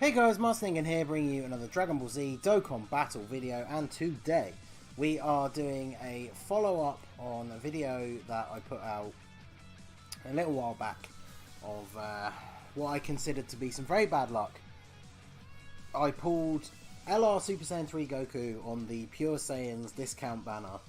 Hey guys, Ningen here, bringing you another Dragon Ball Z Dokkan battle video, and today we are doing a follow-up on a video that I put out a little while back of what I considered to be some very bad luck. I pulled LR Super Saiyan 3 Goku on the Pure Saiyans discount banner,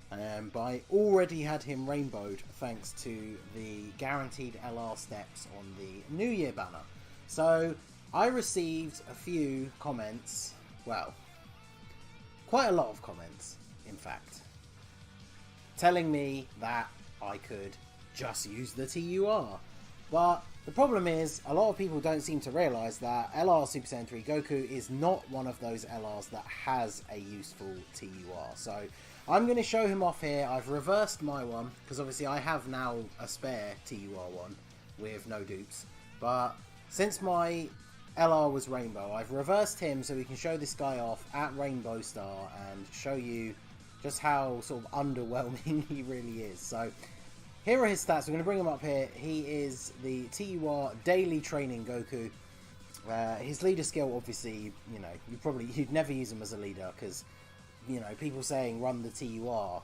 but I already had him rainbowed thanks to the guaranteed LR steps on the New Year banner. So I received a few comments, well, quite a lot of comments, in fact, telling me that I could just use the TUR. But the problem is, a lot of people don't seem to realise that LR Super Saiyan 3 Goku is not one of those LRs that has a useful TUR. So I'm going to show him off here. I've reversed my one, because obviously I have now a spare TUR one with no dupes. But since my LR was Rainbow, I've reversed him so we can show this guy off at Rainbow Star and show you just how sort of underwhelming he really is. So here are his stats. We're going to bring him up here. He is the TUR daily training Goku. His leader skill, obviously, you know, you'd never use him as a leader because, you know, people saying run the TUR,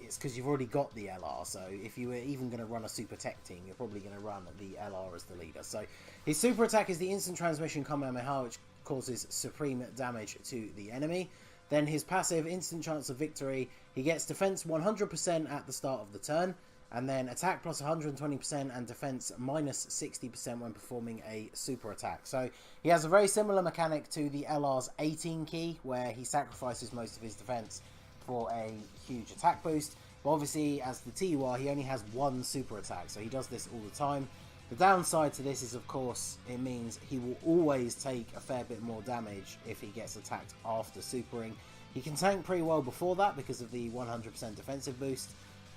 it's because you've already got the LR. So if you were even going to run a super tech team, you're probably going to run the LR as the leader. So his super attack is the instant transmission Kamehameha, which causes supreme damage to the enemy. Then his passive, instant chance of victory. He gets defense 100% at the start of the turn, and then attack plus 120% and defense minus 60% when performing a super attack. So he has a very similar mechanic to the LR's 18 key, where he sacrifices most of his defense for a huge attack boost. But obviously, as the TUR, he only has one super attack, so he does this all the time. The downside to this is, of course, it means he will always take a fair bit more damage if he gets attacked after supering. He can tank pretty well before that because of the 100% defensive boost,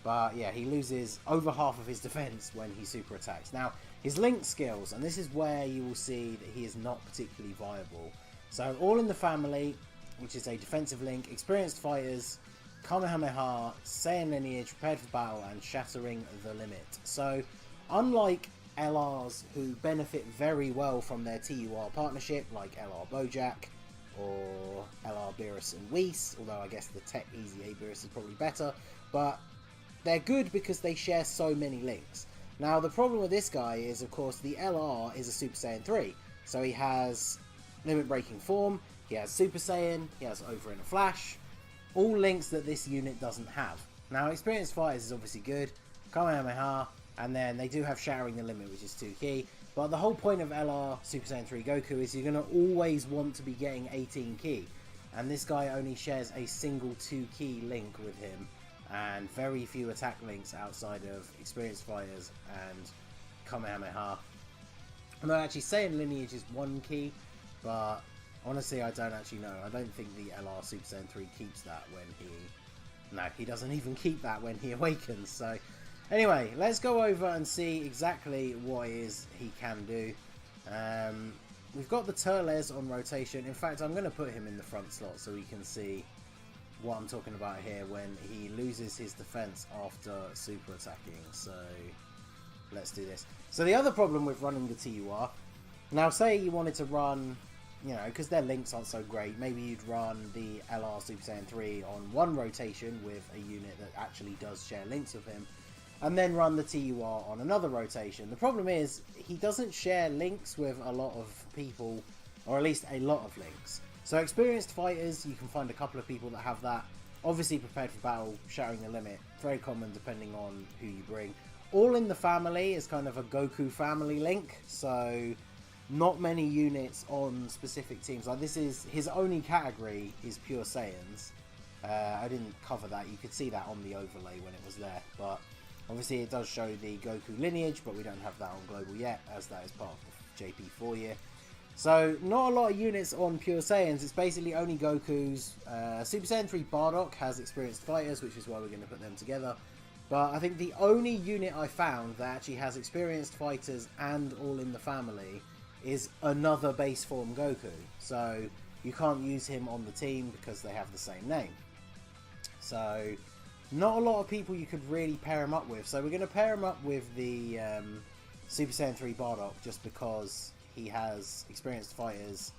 but yeah, he loses over half of his defense when he super attacks. Now, his link skills, and this is where you will see that he is not particularly viable. So, all in the family, which is a defensive link, experienced fighters, Kamehameha, Saiyan lineage, prepared for battle, and shattering the limit. So, unlike LRs who benefit very well from their TUR partnership, like LR Bojack or LR Beerus and Whis, although I guess the Tech Easy A Beerus is probably better, but they're good because they share so many links. Now, the problem with this guy is, of course, the LR is a Super Saiyan 3, so he has limit breaking form, he has Super Saiyan, he has Over in a Flash, all links that this unit doesn't have. Now, experienced fighters is obviously good, Kamehameha, and then they do have Shattering the Limit, which is 2 key. But the whole point of LR Super Saiyan 3 Goku is you're going to always want to be getting 18 key. And this guy only shares a single 2 key link with him, and very few attack links outside of experienced fighters and Kamehameha. I'm not actually saying lineage is 1 key, but honestly, I don't actually know. I don't think the LR Super Saiyan 3 keeps that when he... No, he doesn't even keep that when he awakens. So, anyway, let's go over and see exactly what it is he can do. We've got the Turles on rotation. In fact, I'm going to put him in the front slot so we can see what I'm talking about here when he loses his defense after super attacking. So, let's do this. So, the other problem with running the TUR... Now, say you wanted to run... You know, because their links aren't so great, maybe you'd run the LR Super Saiyan 3 on one rotation with a unit that actually does share links with him, and then run the TUR on another rotation. The problem is, he doesn't share links with a lot of people, or at least a lot of links. So experienced fighters, you can find a couple of people that have that. Obviously prepared for battle, Shattering the Limit, very common depending on who you bring. All in the family is kind of a Goku family link, so not many units on specific teams. Like, this is his only category is Pure Saiyans. I didn't cover that. You could see that on the overlay when it was there, but obviously it does show the Goku lineage, but we don't have that on global yet, as that is part of the JP4 year. So not a lot of units on Pure Saiyans. It's basically only Goku's. Super Saiyan 3 Bardock has experienced fighters, which is why we're going to put them together. But I think the only unit I found that actually has experienced fighters and all in the family is another base form Goku. So you can't use him on the team because they have the same name. So not a lot of people you could really pair him up with. So we're going to pair him up with the Super Saiyan 3 Bardock just because he has experienced fighters,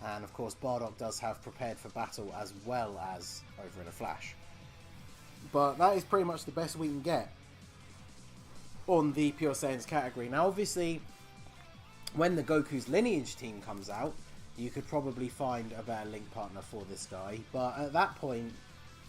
and of course Bardock does have prepared for battle as well as over in a flash. But that is pretty much the best we can get on the Pure Saiyans category. Now obviously, when the Goku's Lineage team comes out, you could probably find a better link partner for this guy. But at that point,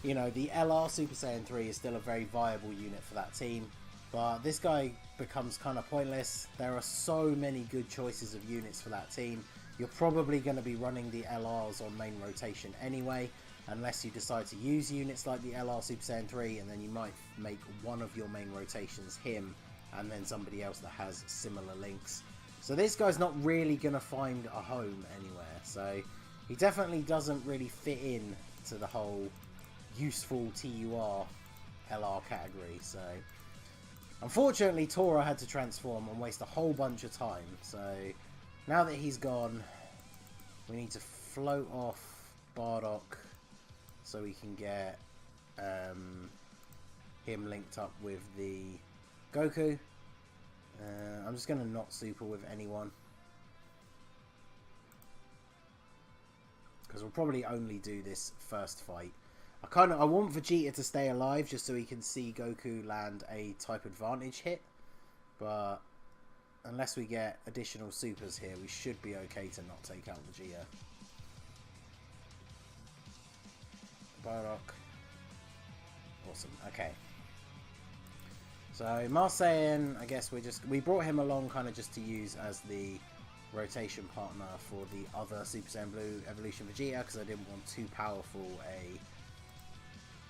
you know, the LR Super Saiyan 3 is still a very viable unit for that team. But this guy becomes kind of pointless. There are so many good choices of units for that team. You're probably going to be running the LRs on main rotation anyway, unless you decide to use units like the LR Super Saiyan 3, and then you might make one of your main rotations him, and then somebody else that has similar links. So this guy's not really going to find a home anywhere. So he definitely doesn't really fit in to the whole useful TUR LR category. So unfortunately, Tora had to transform and waste a whole bunch of time. So now that he's gone, we need to float off Bardock so we can get him linked up with the Goku. I'm just going to not super with anyone, because we'll probably only do this first fight. I want Vegeta to stay alive just so he can see Goku land a type advantage hit, but unless we get additional supers here, we should be okay to not take out Vegeta. Bardock. Awesome. Okay. So Marseillan, I guess we brought him along kind of just to use as the rotation partner for the other Super Saiyan Blue Evolution Vegeta, because I didn't want too powerful a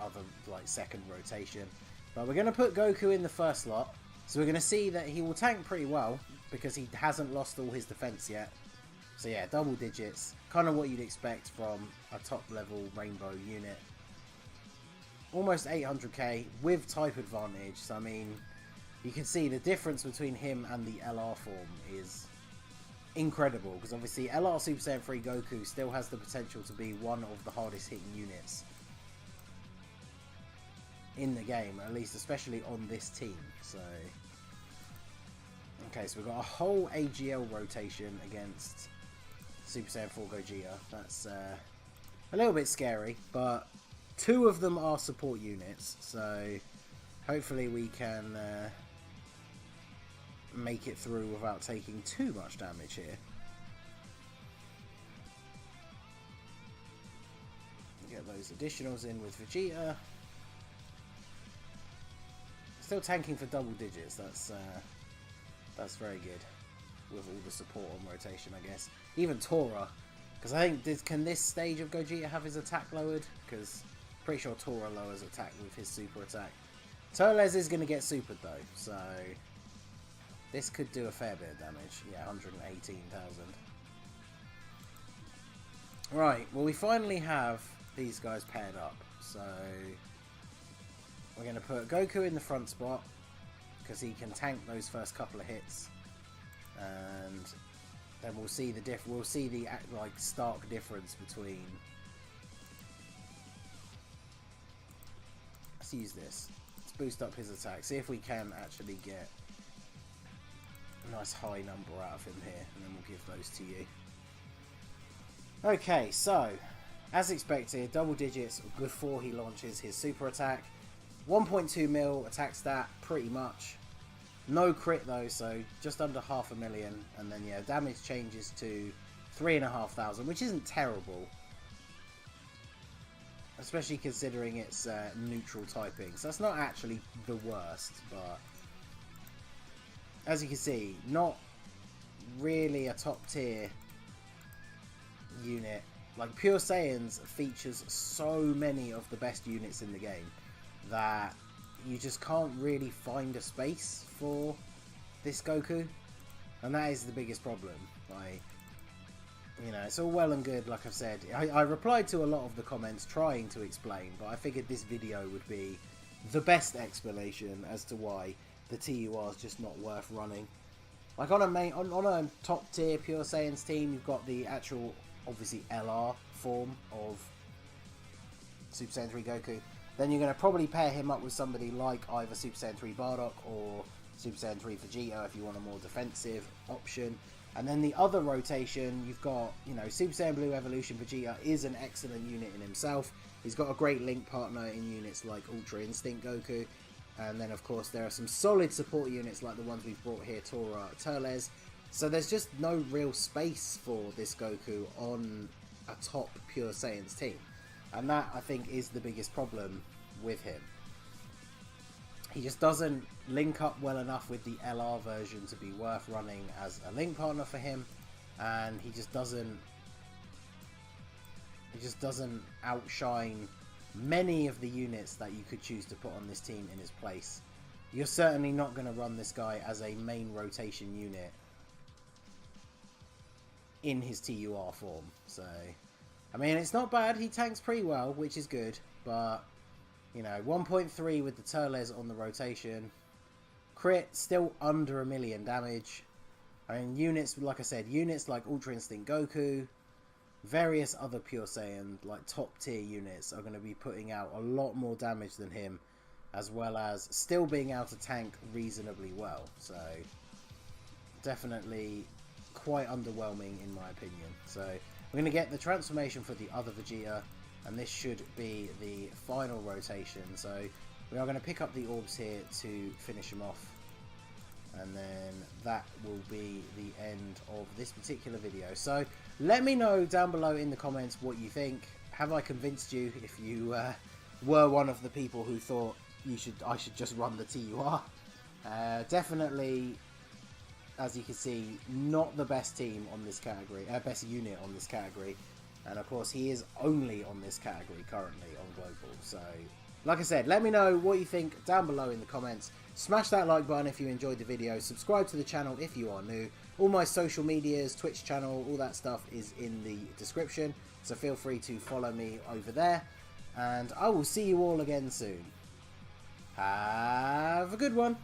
other like second rotation. But we're going to put Goku in the first slot, so we're going to see that he will tank pretty well because he hasn't lost all his defense yet. So yeah, double digits, kind of what you'd expect from a top level Rainbow unit. Almost 800k with type advantage. So I mean, you can see the difference between him and the LR form is incredible, because obviously LR Super Saiyan 3 Goku still has the potential to be one of the hardest hitting units in the game, at least especially on this team. So okay, so we've got a whole AGL rotation against Super Saiyan 4 Gogeta. That's a little bit scary, but two of them are support units, so hopefully we can make it through without taking too much damage here. Get those additionals in with Vegeta. Still tanking for double digits. That's very good with all the support on rotation, I guess. Even Tora, because I think can this stage of Gogeta have his attack lowered? Because pretty sure Tora lowers attack with his super attack. Turles is going to get supered though, so this could do a fair bit of damage. Yeah, 118,000. Right, well we finally have these guys paired up. So we're going to put Goku in the front spot because he can tank those first couple of hits, and then we'll see the like stark difference between. Let's use this. Let's boost up his attack. See if we can actually get a nice high number out of him here, and then we'll give those to you. Okay, so as expected, double digits before he launches his super attack. 1.2 mil attack stat, pretty much. No crit though, so just under 500,000, and then yeah, damage changes to 3,500, which isn't terrible, especially considering it's neutral typing. So that's not actually the worst, but as you can see, not really a top tier unit. Like Pure Saiyans features so many of the best units in the game that you just can't really find a space for this Goku, and that is the biggest problem. Like, you know, it's all well and good, like I've said. I replied to a lot of the comments trying to explain, but I figured this video would be the best explanation as to why the TUR is just not worth running. Like on a top tier Pure Saiyans team, you've got the actual, obviously, LR form of Super Saiyan 3 Goku. Then you're going to probably pair him up with somebody like either Super Saiyan 3 Bardock or Super Saiyan 3 Vegeta if you want a more defensive option. And then the other rotation, you've got, you know, Super Saiyan Blue Evolution Vegeta is an excellent unit in himself. He's got a great link partner in units like Ultra Instinct Goku. And then, of course, there are some solid support units like the ones we've brought here, Turles. So there's just no real space for this Goku on a top Pure Saiyans team. And that, I think, is the biggest problem with him. He just doesn't link up well enough with the LR version to be worth running as a link partner for him, and he just doesn't outshine many of the units that you could choose to put on this team in his place. You're certainly not going to run this guy as a main rotation unit in his TUR form. So, I mean, it's not bad. He tanks pretty well, which is good, but you know, 1.3 with the Turles on the rotation. Crit, still under 1 million damage. I mean, units, like I said, units like Ultra Instinct Goku, various other Pure Saiyan, like top tier units, are going to be putting out a lot more damage than him, as well as still being able to tank reasonably well. So, definitely quite underwhelming in my opinion. So, we're going to get the transformation for the other Vegeta, and this should be the final rotation. So we are going to pick up the orbs here to finish them off, and then that will be the end of this particular video. So let me know down below in the comments what you think. Have I convinced you? If you were one of the people who thought I should just run the TUR, definitely, as you can see, not the best team on this category, best unit on this category. And of course, he is only on this category currently on Global. So, like I said, let me know what you think down below in the comments. Smash that like button if you enjoyed the video. Subscribe to the channel if you are new. All my social medias, Twitch channel, all that stuff is in the description. So feel free to follow me over there. And I will see you all again soon. Have a good one.